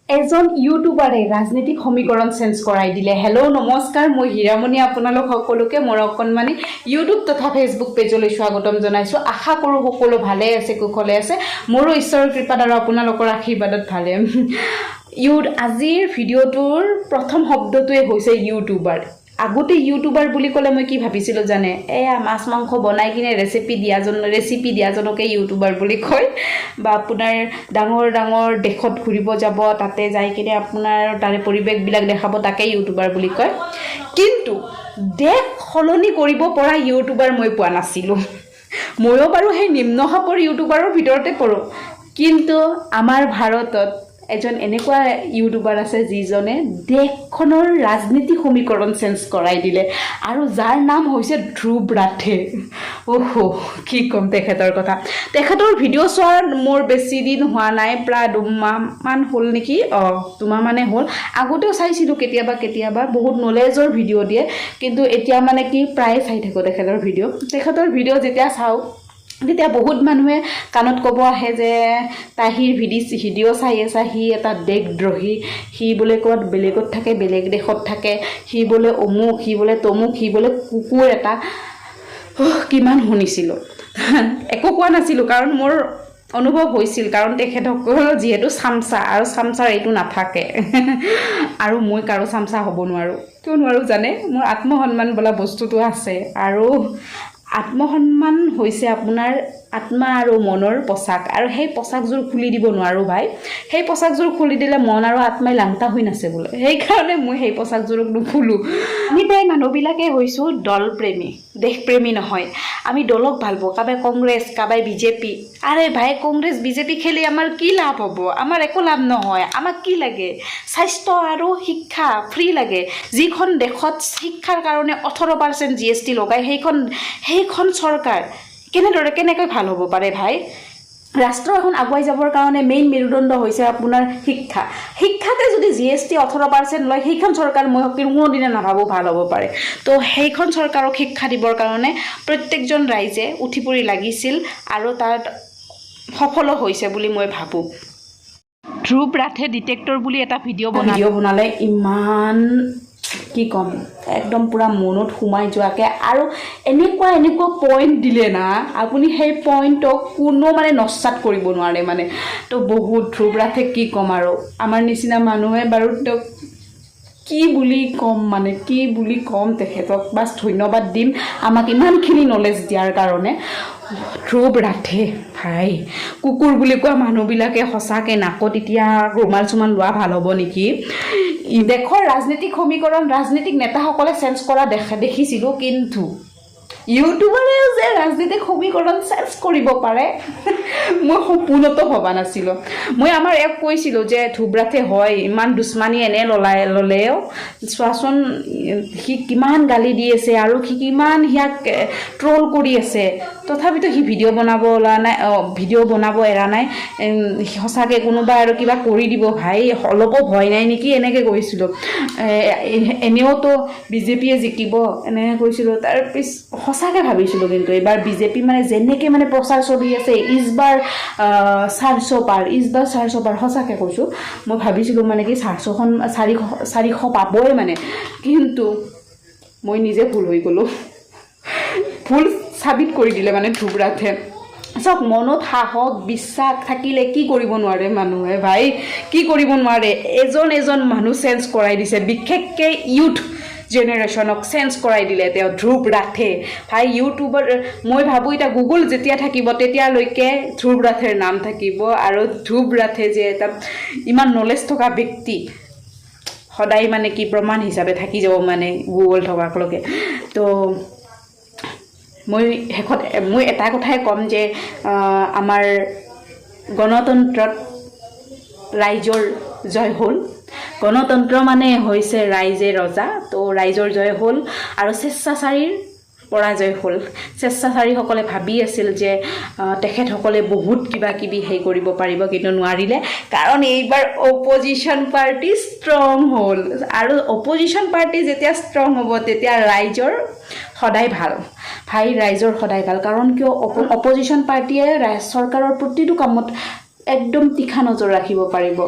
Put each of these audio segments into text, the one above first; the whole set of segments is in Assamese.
এজন ইউটিউবাৰে ৰাজনৈতিক সমীকৰণ চেঞ্জ কৰাই দিলে। হেল্ল' নমস্কাৰ, মই হীৰামণি আপোনালোক সকলোকে মোৰ অকণমানি ইউটিউব তথা ফেচবুক পেজলৈ স্বাগতম জনাইছোঁ। আশা কৰোঁ সকলো ভালে আছে, কুশলে আছে। মোৰো ঈশ্বৰৰ কৃপাত আৰু আপোনালোকৰ আশীৰ্বাদত ভালে। আজিৰ ভিডিঅ'টোৰ প্ৰথম শব্দটোৱে হৈছে ইউটিউবাৰ। আগতে ইউটিউবাৰ বুলি ক'লে মই কি ভাবিছিলোঁ জানে, এয়া মাছ মাংস বনাই কিনে ৰেচিপি দিয়াজনকে ইউটিউবাৰ বুলি কয়, বা আপোনাৰ ডাঙৰ ডাঙৰ দেশত ঘূৰিব যাব, তাতে যাই কিনে আপোনাৰ তাৰে পৰিৱেশবিলাক দেখাব, তাকে ইউটিউবাৰ বুলি কয়। কিন্তু দেশ সলনি কৰিব পৰা ইউটিউবাৰ মই পোৱা নাছিলোঁ। ময়ো বাৰু সেই নিম্ন খাপৰ ইউটিউবাৰৰ ভিতৰতে পৰোঁ, কিন্তু আমাৰ ভাৰতত এজন এনেকুৱা ইউটিউবাৰ আছে যিজনে দেশখনৰ ৰাজনীতি সমীকৰণ চেঞ্জ কৰাই দিলে, আৰু যাৰ নাম হৈছে ধ্ৰুৱ ৰাঠে। কি ক'ম তেখেতৰ কথা। তেখেতৰ ভিডিঅ' চোৱাৰ মোৰ বেছি দিন হোৱা নাই, প্ৰায় 2 মাহমান হ'ল নেকি। 2 মাহমানে হ'ল। আগতেও চাইছিলোঁ কেতিয়াবা বহুত নলেজৰ ভিডিঅ' দিয়ে, কিন্তু এতিয়া মানে কি প্ৰায়ে চাই থাকোঁ তেখেতৰ ভিডিঅ' যেতিয়া চাওঁ তেতিয়া বহুত মানুহে কাণত ক'ব আহে যে তাহিৰ ভিডিঅ' চাই আছে, সি এটা দেশদ্ৰোহী, সি বোলে ক'ৰবাত বেলেগত থাকে, বেলেগ দেশত থাকে, সি বোলে অমুক, সি বোলে তমুক, সি বোলে কুকুৰ এটা। কিমান শুনিছিলোঁ। একো কোৱা নাছিলোঁ, কাৰণ মোৰ অনুভৱ হৈছিল, কাৰণ তেখেতসকল যিহেতু চামচা, আৰু চামচাৰ এইটো নাথাকে। আৰু মই কাৰো চামচা হ'ব নোৱাৰোঁ। কিয় নোৱাৰোঁ জানে, মোৰ আত্মসন্মান বোলা বস্তুটো আছে, আৰু আত্মসন্মান হৈছে আপোনাৰ আত্মা আৰু মনৰ পোচাক, আৰু সেই পোচাকযোৰ খুলি দিব নোৱাৰোঁ ভাই। সেই পোচাকযোৰ খুলি দিলে মন আৰু আত্মাই লাংটা হৈ নাছে বোলে, সেইকাৰণে মই সেই পোচাকযোৰক নুখুলোঁ। আমি প্ৰায় মানুহবিলাকে হৈছোঁ দলপ্ৰেমী, দেশপ্ৰেমী নহয়। আমি দলক ভাল পাওঁ, কাবাই কংগ্ৰেছ, কাবাই বিজেপি। আৰে ভাই, কংগ্ৰেছ বিজেপি খেলি আমাৰ কি লাভ হ'ব? আমাৰ একো লাভ নহয়। আমাক কি লাগে? স্বাস্থ্য আৰু শিক্ষা ফ্ৰী লাগে। যিখন দেশত শিক্ষাৰ কাৰণে 18% GST লগায়, সেইখন চৰকাৰ কেনেকৈ ভাল হ'ব পাৰে ভাই? ৰাষ্ট্ৰ এখন আগুৱাই যাবৰ কাৰণে মেইন মেৰুদণ্ড হৈছে আপোনাৰ শিক্ষাতে যদি GST 18% লয়, সেইখন চৰকাৰ মই কোনোদিনে নাভাবোঁ ভাল হ'ব পাৰে। তো সেইখন চৰকাৰক শিক্ষা দিবৰ কাৰণে প্ৰত্যেকজন ৰাইজে উঠি পৰি লাগিছিল, আৰু তাত সফলো হৈছে বুলি মই ভাবোঁ। ধ্ৰুৱ ৰাঠে ডিটেক্টৰ বুলি এটা ভিডিঅ' বনালে, ইমান কি ক'ম, একদম পূৰা মনত সোমাই যোৱাকৈ, আৰু এনেকুৱা পইণ্ট দিলে না, আপুনি সেই পইণ্টক কোনো মানে নস্যাৎ কৰিব নোৱাৰে মানে। তো বহুত ধ্ৰুৱ ৰাঠে কি ক'ম, আৰু আমাৰ নিচিনা মানুহে বাৰু তেওঁক কি বুলি ক'ম তেখেতক বাছ ধন্যবাদ দিম, আমাক ইমানখিনি নলেজ দিয়াৰ কাৰণে। ধ্ৰুৱ ৰাঠে ভাই, কুকুৰ বুলি কোৱা মানুহবিলাকে সঁচাকৈ নাকত এতিয়া ৰুমাল চুমাল লোৱা ভাল হ'ব নেকি? দেশৰ ৰাজনৈতিক সমীকৰণ ৰাজনৈতিক নেতাসকলে চেঞ্জ কৰা দেখিছিলোঁ, কিন্তু ইউটিউবাৰেও যে ৰাজনৈতিক সমীকৰণ চেঞ্জ কৰিব পাৰে, মই সপোনতো ভবা নাছিলোঁ। মই আমাৰ কৈছিলোঁ যে ধ্ৰুৱ ৰাঠে হয়, ইমান দুশ্মনী এনে ল'লেও চোৱাচোন, সি কিমান গালি দি আছে, আৰু সি কিমান সিয়াক ট্ৰল কৰি আছে, তথাপিতো সি ভিডিঅ' বনাব এৰা নাই। সঁচাকৈ কোনোবা আৰু কিবা কৰি দিব ভাই, অলপো ভয় নাই নেকি, এনেকৈ কৈছিলোঁ। এনেওতো বিজেপিয়ে জিকিব, এনেকৈ কৈছিলোঁ। সঁচাকৈ ভাবিছিলোঁ, কিন্তু এইবাৰ বিজেপি মানে যেনেকৈ মানে প্ৰচাৰ চলি আছে, ইজবাৰ 400 পাৰ, সঁচাকৈ কৈছোঁ। মই ভাবিছিলোঁ মানে কি 400 পাবই মানে, কিন্তু মই নিজে ভুল হৈ গ'লোঁ। ভুল চাবিত কৰি দিলে মানে ধ্ৰুৱ ৰাঠে। চাওক, মনত সাহস বিশ্বাস থাকিলে কি কৰিব নোৱাৰে মানুহে ভাই, কি কৰিব নোৱাৰে। এজন মানুহ চেঞ্জ কৰাই দিছে, বিশেষকৈ ইউথ জেনেৰেশ্যনক চেঞ্জ কৰাই দিলে তেওঁ, ধ্ৰুৱ ৰাঠে ভাই। ইউটিউবৰ মই ভাবোঁ এতিয়া গুগল যেতিয়া থাকিব তেতিয়ালৈকে ধ্ৰুৱ ৰাঠেৰ নাম থাকিব, আৰু ধ্ৰুৱ ৰাঠে যে এটা ইমান নলেজ থকা ব্যক্তি, সদায় মানে কি প্ৰমাণ হিচাপে থাকি যাব মানে গুগল থকাকলৈকে। তো মই এটা কথাই ক'ম যে আমাৰ গণতন্ত্ৰত ৰাইজৰ জয় হ'ল। গণতন্ত্ৰ মানে হৈছে ৰাইজে ৰজা, তো ৰাইজৰ জয় হ'ল, আৰু স্বেচ্ছাচাৰীৰ পৰাজয় হ'ল। স্বেচ্ছাচাৰীসকলে ভাবি আছিল যে তেখেতসকলে বহুত কিবা কিবি কৰিব পাৰিব, কিন্তু নোৱাৰিলে, কাৰণ এইবাৰ অপজিশ্যন পাৰ্টি ষ্ট্ৰং হ'ল, আৰু অপজিশ্যন পাৰ্টি যেতিয়া ষ্ট্ৰং হ'ব তেতিয়া ৰাইজৰ সদায় ভাল ভাই, ৰাইজৰ সদায় ভাল। কাৰণ কিয়, অপজিশ্যন পাৰ্টিয়ে চৰকাৰৰ প্ৰতিটো কামত একদম তীখা নজৰ ৰাখিব পাৰিব,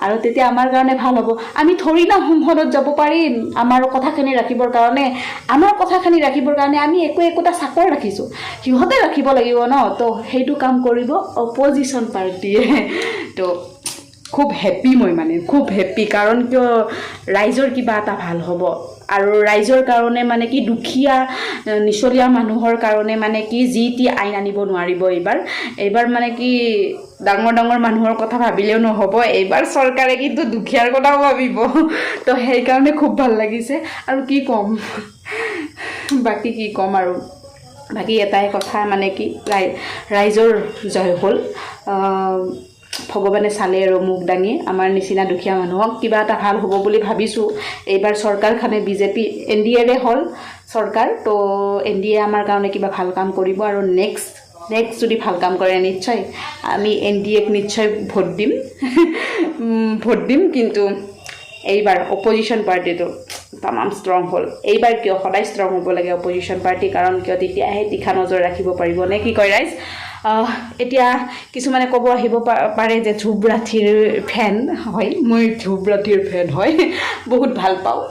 আৰু তেতিয়া আমাৰ কাৰণে ভাল হ'ব আমি থৰি না সংসদত যাব পাৰিম আমাৰ কথাখিনি ৰাখিবৰ কাৰণে আমি একোটা চাকৰ ৰাখিছোঁ সিহঁতে ৰাখিব লাগিব ন তো সেইটো কাম কৰিব অপজিশ্যন পাৰ্টিয়ে তো খুব হেপী মই মানে খুব হেপী কাৰণ কিয় ৰাইজৰ কিবা এটা ভাল হ'ব আৰু ৰাইজৰ কাৰণে মানে কি দুখীয়া নিচলীয়া মানুহৰ কাৰণে মানে কি যি টি আইন আনিব নোৱাৰিব এইবাৰ মানে কি ডাঙৰ মানুহৰ কথা ভাবিলেও নহ'ব এইবাৰ চৰকাৰে কিন্তু দুখীয়াৰ কথাও ভাবিব তো সেইকাৰণে খুব ভাল লাগিছে আৰু কি ক'ম বাকী কি ক'ম আৰু বাকী এটাই কথা মানে কি ৰাইজৰ জয় হ'ল ভগৱানে চালে আৰু মুখ দাঙি আমাৰ নিচিনা দুখীয়া মানুহক কিবা এটা ভাল হ'ব বুলি ভাবিছোঁ এইবাৰ চৰকাৰখনে বিজেপি NDA হ'ল চৰকাৰ তো NDA আমাৰ কাৰণে কিবা ভাল কাম কৰিব আৰু নেক্সট যদি ভাল কাম কৰে নিশ্চয় আমি NDAক নিশ্চয় ভোট দিম কিন্তু এইবাৰ অপজিশ্যন পাৰ্টিটো তামাম ষ্ট্ৰং হ'ল এইবাৰ কিয় সদায় ষ্ট্ৰং হ'ব লাগে অপজিশ্যন পাৰ্টি কাৰণ কিয় তেতিয়াহে তীখা নজৰ ৰাখিব পাৰিব নে কি কয় ৰাইজ এতিয়া কিছুমানে ক'ব আহিব পাৰে যে ধ্ৰুৱ ৰাঠিৰ ফেন হয় মই ধ্ৰুৱ ৰাঠিৰ ফেন হয় বহুত ভাল পাওঁ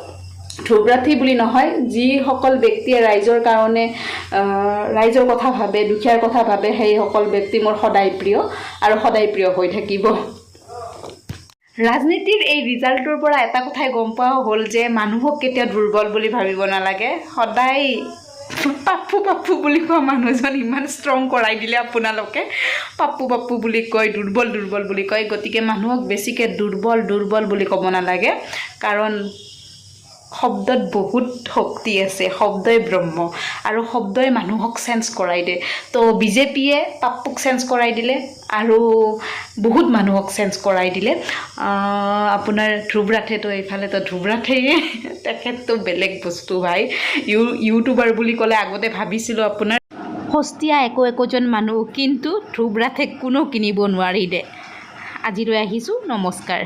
ধ্ৰুৱ ৰাঠি বুলি নহয় যিসকল ব্যক্তিয়ে ৰাইজৰ কাৰণে ৰাইজৰ কথা ভাবে দুখীয়াৰ কথা ভাবে সেইসকল ব্যক্তি মোৰ সদায় প্ৰিয় আৰু সদায় প্ৰিয় হৈ থাকিব ৰাজনীতিৰ এই ৰিজাল্টৰ পৰা এটা কথাই গম পোৱা হ'ল যে মানুহক কেতিয়াও দুৰ্বল বুলি ভাবিব নালাগে সদায় পাপ্পু বুলি কোৱা মানুহজন ইমান ষ্ট্ৰং কৰাই দিলে আপোনালোকে পাপ্পু বুলি কয় দুৰ্বল বুলি কয় গতিকে মানুহক বেছিকৈ দুৰ্বল বুলি ক'ব নালাগে কাৰণ শব্দত বহুত শক্তি আছে শব্দই ব্ৰহ্ম আৰু শব্দই মানুহক চেঞ্জ কৰাই দিয়ে তো বিজেপিয়ে পাপ্পুক চেঞ্জ কৰাই দিলে আৰু বহুত মানুহক চেঞ্জ কৰাই দিলে আপোনাৰ ধ্ৰুৱ ৰাঠেতো এইফালেতো ধ্ৰুৱ ৰাঠেই তেখেততো বেলেগ বস্তু ভাই ইউটিউবাৰ বুলি ক'লে আগতে ভাবিছিলোঁ আপোনাৰ সস্তীয়া একোজন মানুহ কিন্তু ধ্ৰুৱ ৰাঠেক কোনো কিনিব নোৱাৰিলে আজিলৈ আহিছোঁ নমস্কাৰ